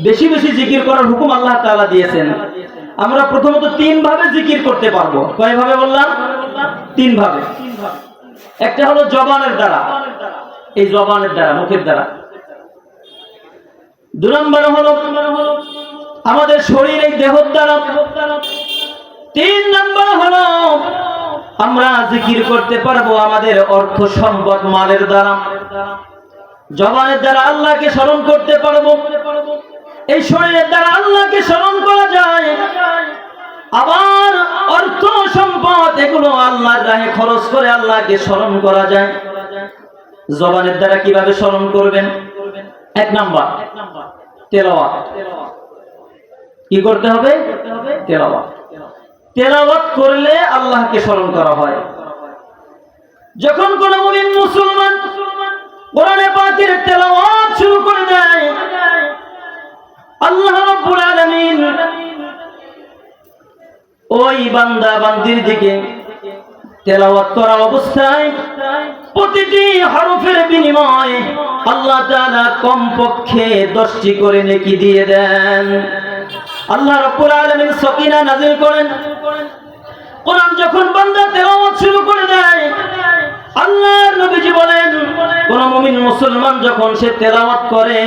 বেশি বেশি জিকির করার হুকুম আল্লাহ তাআলা দিয়েছেন। আমরা প্রথমত 3 ভাবে জিকির করতে পারবো। কয় ভাবে বললাম? 3 ভাবে। একটা হলো জবানের দ্বারা, এই জবানের দ্বারা, মুখের দ্বারা। 2 নম্বর হলো আমাদের শরীর, এই দেহের দ্বারা। 3 নম্বর হলো আমরা জিকির করতে পারবো আমাদের অর্থ সম্পদ, মালের দ্বারা। জবানের দ্বারা আল্লাহকে স্মরণ করতে পারবো, এই শরীরের দ্বারা আল্লাহকে স্মরণ করা যায়। আবার অর্থ সম্পদ এগুলো আল্লাহর রাহে খরচ করে আল্লাহকে স্মরণ করা যায়। জবানের দ্বারা কিভাবে স্মরণ করবেন? 1 নাম্বার তেলাওয়াত। কি করতে হবে? তেলাওয়াত। তেলাওয়াত করলে আল্লাহকে স্মরণ করা হয়। যখন কোন মুমিন মুসলমান কোরআনে পাকের তেলাওয়াত শুরু করে দেয়, আল্লাহ রাব্বুল আলামিন ওই বান্দা বান্দির দিকে তেলাওয়াত করা অবস্থায় প্রতিটি হরফের বিনিময়ে আল্লাহ তাআলা কমপক্ষে 10টি করে নেকি দিয়ে দেন। আল্লাহ রাব্বুল আলামিন সাকিনা নাযিল করেন। কোরআন যখন বান্দা তেলাওয়াত শুরু করে দেয়, আল্লাহর নবীজি বলেন, কোন মুমিন মুসলমান যখন সে তেলাওয়াত করে,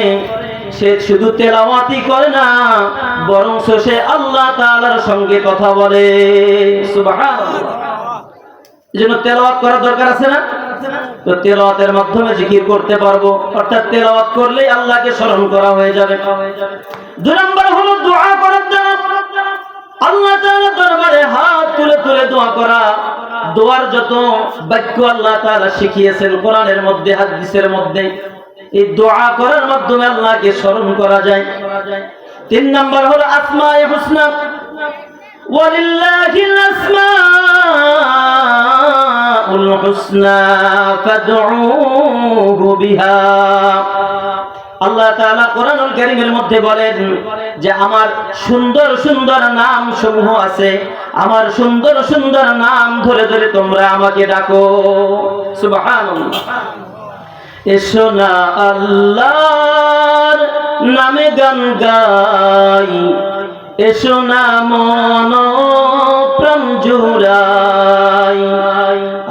সে শুধু তেলাওয়াতই করে না, বরং সে আল্লাহ তাআলার সঙ্গে কথা বলে। সুবহানাল্লাহ। এজন্য তেলাওয়াত করার দরকার আছে না? তো তেলাওয়াতের মাধ্যমে জিকির করতে পারবো, অর্থাৎ তেলাওয়াত করলেই আল্লাহকে স্মরণ করা হয়ে যাবে। 2 নম্বর হলো দোয়া করার দ্বারা আল্লাহ তাআলার দরবারে হাত তুলে তুলে দোয়া করা। দোয়ার যত বাক্য আল্লাহ তাআলা শিখিয়েছেন কোরআনের মধ্যে, হাদিসের মধ্যে, এই দোয়া করার মাধ্যমে আল্লাহকে স্মরণ করা যায়। 3 নম্বর হলো আসমায়ে হুসনা। ওয়ালিল্লাহিল আসমাউল হুসনা ফাদউহু বিহা। আল্লাহ তাআলা কোরআনুল কারীমের মধ্যে বলেন যে আমার সুন্দর সুন্দর নাম সমূহ আছে, আমার সুন্দর সুন্দর নাম ধরে ধরে তোমরা আমাকে ডাকো। সুবহানাল্লাহ। এসো না আল্লাহর নামে গান গাই, এসো না মন প্রাণ জুড়াই।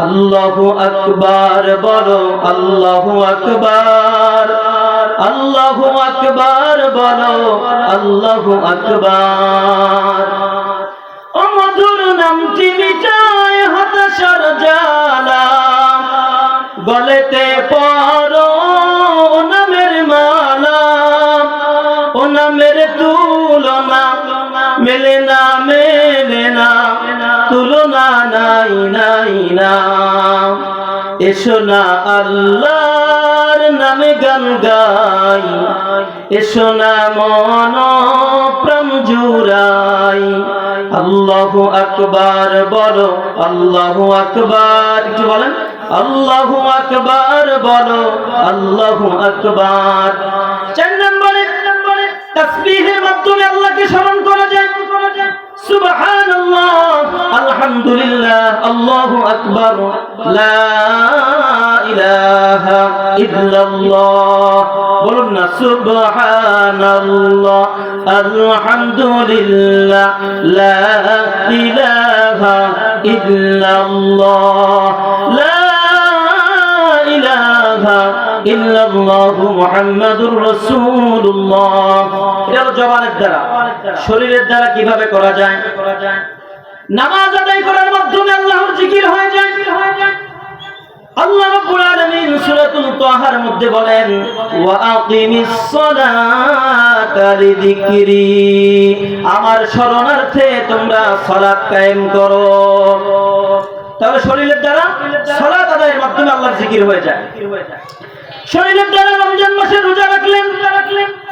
আল্লাহু আকবার বলো, আল্লাহু আকবার, আল্লাহু আকবার বলো, আল্লাহু আকবার। ও মধুর নামটি মিটায় হতাশার জ্বালা, গলেতে পরো ও নামের মালা। ও নামের তুলনা মেলে না, মেলে না, তুলনা নাই নাই না। এসো না আল্লাহর নামে গান গাই, এসো না মন প্রাণ জুড়াই। আল্লাহু আকবার বলো, আল্লাহু আকবার। একটু বলেন, আল্লাহু আকবার বলো, আল্লাহু আকবার। 4 নম্বরে তাসবিহের মাধ্যমে আল্লাহকে স্মরণ করা যায়। সুবহানাল্লাহ, আলহামদুলিল্লাহ, আল্লাহু আকবার, লা ইলাহা ইল্লাল্লাহ। বলুন না, সুবহানাল্লাহ, আলহামদুলিল্লাহ, লা ইলাহা ইল্লাল্লাহ, লা ইলাহা ইল্লাল্লাহু মুহাম্মাদুর রাসূলুল্লাহ। এটা হলো জবানের দ্বারা। শরীরের দ্বারা কিভাবে করা যায়? নামাজ আদায় করার মাধ্যমে আল্লাহর জিকির হয়ে যায়। আল্লাহ রাব্বুল আলামিন সূরাতুল তাহার মধ্যে বলেন, ওয়া আকিমিস সালাতা লিযিকরি। আমার শরণার্থে তোমরা সালাত কায়েম করো। তাহলে শরীরের দ্বারা সালাত আদায়ের মাধ্যমে আল্লাহর জিকির হয়ে যায়। শরীরের দ্বারা রমজান মাসে রোজা রাখলেন,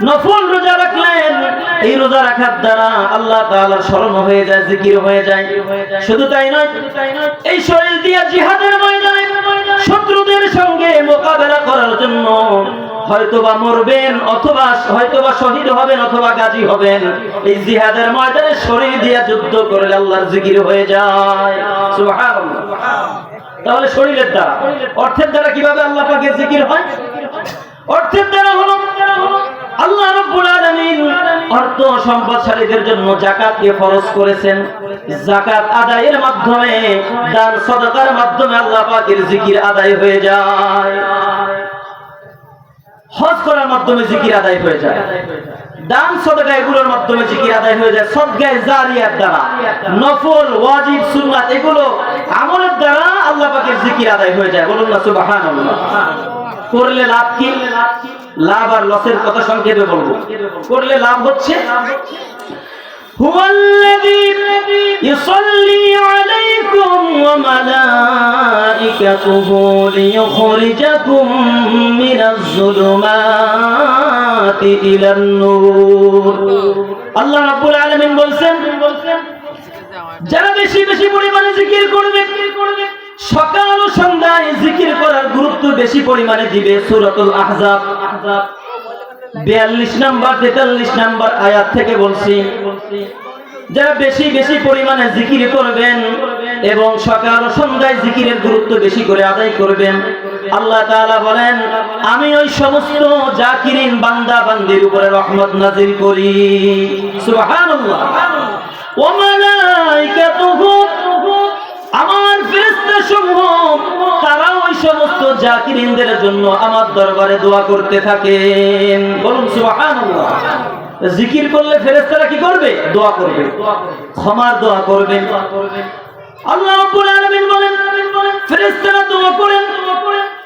নফল রোজা রাখলেন, এই রোজা রাখার দ্বারা আল্লাহ তাআলার স্মরণ হয়ে যায়, জিকির হয়ে যায়। শুধু তাই নয়, এই শরীর দিয়ে জিহাদের ময়দানে শত্রুদের সঙ্গে মোকাবেলা করার জন্য হয়তোবা মরবেন, অথবা হয়তোবা শহীদ হবেন, অথবা গাজী হবেন। এই জিহাদের ময়দানে শরীর দিয়ে যুদ্ধ করলে আল্লাহর জিকির হয়ে যায়। সুবহানাল্লাহ। তাহলে শরীরের দ্বারা। অর্থের দ্বারা কিভাবে আল্লাহ পাকের জিকির হয়? অর্থের দ্বারা হলো আল্লাহ রাব্বুল আলামিন অর্থ সম্পদশালীদের জন্য যাকাতকে ফরজ করেছেন। যাকাত আদায়ের মাধ্যমে, দান সদকার মাধ্যমে আল্লাহ পাকের জিকির আদায় হয়ে যায়। হজ করার মাধ্যমে জিকির আদায় হয়ে যায়, দান সদকা এগুলোর মাধ্যমে জিকির আদায় হয়ে যায়। সদকায়ে জারিয়ার দ্বারা, নফল ওয়াজিব সুন্নাত এগুলো আমলের দ্বারা আল্লাহ পাকের জিকির আদায় হয়ে যায়। বলুন না সুবহানাল্লাহ। করলে লাভ কি? লাভ আর লসের কথা সংক্ষেপে বলবো। করলে লাভ হচ্ছে হুয়াল্লাযী ইউসাল্লি আলাইকুম ওয়া মালাইকাতুহু লিইখরিজাকুম মিনাজ যুলুমাতি ইলান নূর। আল্লাহ রাব্বুল আলামিন বলছেন, যারা বেশি বেশি পরিমাণে জিকির করবে, সকাল ও সন্ধ্যায় জিকির করার গুরুত্ব বেশি পরিমাণে দিবে। সূরাতুল আহজাব 42 নম্বর 43 নম্বর আয়াত থেকে বলছি, যারা বেশি বেশি পরিমাণে জিকির করবেন এবং সকাল ও সন্ধ্যায় জিকিরের গুরুত্ব বেশি করে আদায় করবেন, আল্লাহ তাআলা বলেন আমি ওই সমস্ত জাকিরিন বান্দা বান্দির উপরে রহমত নাযিল করি। সুবহানাল্লাহ। ওয়া মালাইকাতুহু, আমার ফেরেশতা সমূহ তারা ওই সমস্ত জাকিরিনদের জন্য আমার দরবারে দোয়া করতে থাকেন। বলুন সুবহানাল্লাহ। জিকির করলে ফেরেশতারা কি করবে? দোয়া করবে, ক্ষমার দোয়া করবেন। আল্লাহ রাব্বুল আলামিন বলেন ফেরেশতারা দোয়া করেন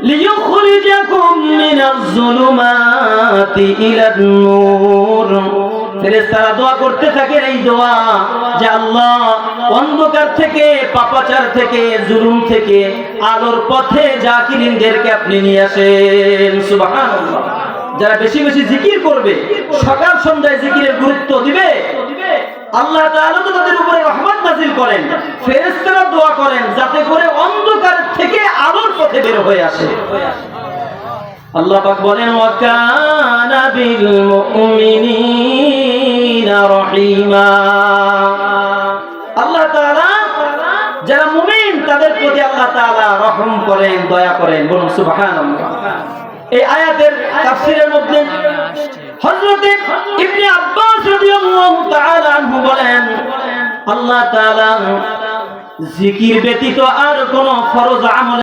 লিইখরিজাকুম মিনাজ যুলুমাতি ইলান নূর। ফেরেশতারা দোয়া করতে থাকে এই দোয়া যে আল্লাহ অন্ধকার থেকে, পাপাচার থেকে, জুলুম থেকে আলোর পথে জাকিরিনদেরকে আপনি নিয়ে আসেন। সুবহানাল্লাহ। যারা বেশি বেশি জিকির করবে, সকাল সন্ধ্যায় জিকিরের গুরুত্ব দিবে, আল্লাহ তাআলা তো তাদের উপরে রহমত নাযিল করেন। ফেরেশতারা দোয়া করেন যাতে করে অন্ধকার থেকে আলোর পথে বের হয়ে আসে। আল্লাহ পাক বলেন ওয়া কানা বিল মুমিনিনা রহিমা। আল্লাহ তাআলা যারা মুমিন তাদের প্রতি আল্লাহ তাআলা রহম করেন, দয়া করেন। বলুন সুবহানাল্লাহ। এই আয়াতের তাফসীরের মধ্যে হযরত ইবনে আব্বাস রাদিয়াল্লাহু তাআলা আনহু বলেন আল্লাহ তাআলা জিকির ব্যতীত আর কোন ফরজ আমল